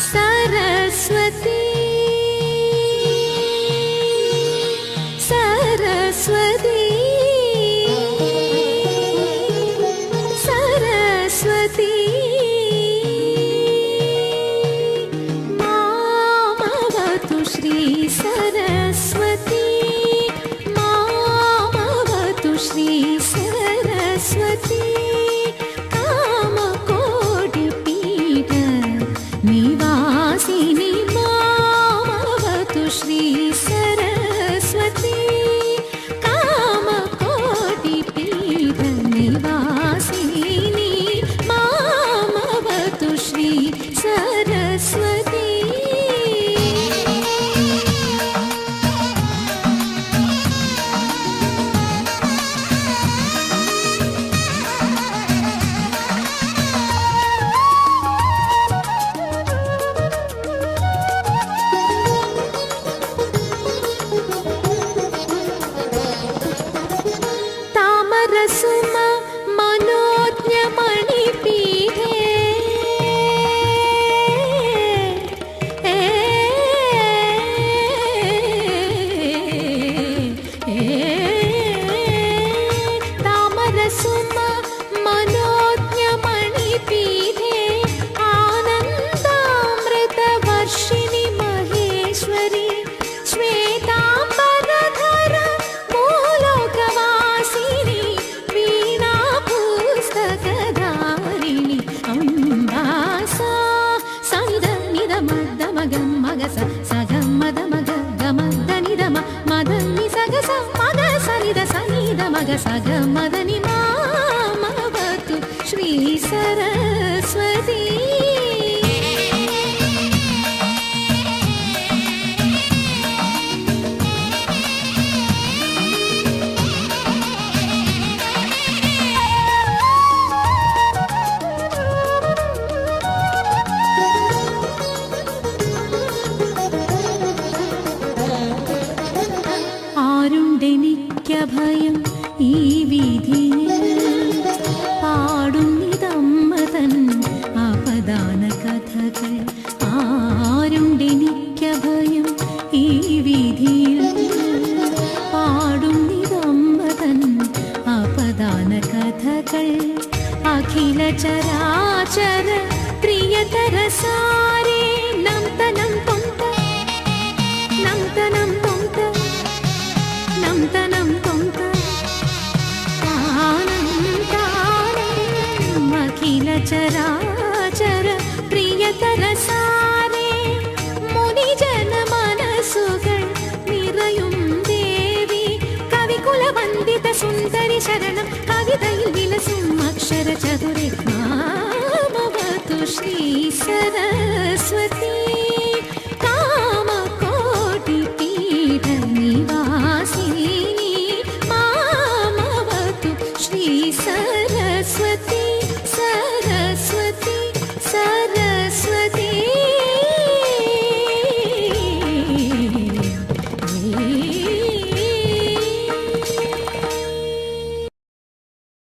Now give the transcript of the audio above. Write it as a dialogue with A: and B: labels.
A: सरस्वती सरस्वती सरस्वती मामवतु श्री सरस्वती मामवतु श्री सरस्वती कामकोटिपीठ निवासिनी मामवतु श्री सरस्वती कामकोटिपीठ निवासिनी मामवतु श्री सरस्वती तामरसुम मनोज्ञमणिपीठे तामरसुम मनोज्ञमणिपीठे आनन्दामृतवर्षिणि महेश्वरी श्वेताम्बरधर भूलोकवासिनी वीणा पुस्तकधारिणि अम्बासा सनिध निध मद मग मग सग मद मग गमद निध मद नि सग स मग सनिध सनिध मग सग मद नि मामवतु श्री सरस्वती ആരുണ്ടെനിക്കഭയം ഈ വീഥിയിൽ പാടുന്നിതമ്മതൻ അപദാന കഥകൾ ആരുണ്ടെനിക്കഭയം ഈ വീഥിയിൽ പാടുന്നിതമ്മതൻ അപദാന കഥകൾ അഖില ചരാചര പ്രിയതര സാരേ നംതനം തൊന്ത നംതനം തൊന്ത നംതനം തൊന്ത താനം അഖില ചരാചര പ്രിയതര സാരേ മുനിജന മനസ്സുകൾ നിറയും ദേവി കവികുലവന്ദിത സുന്ദരി ശരണം കവിതയിൽ വിലസും അക്ഷര ചതുരേ മാമവതു ശ്രീ सरस्वती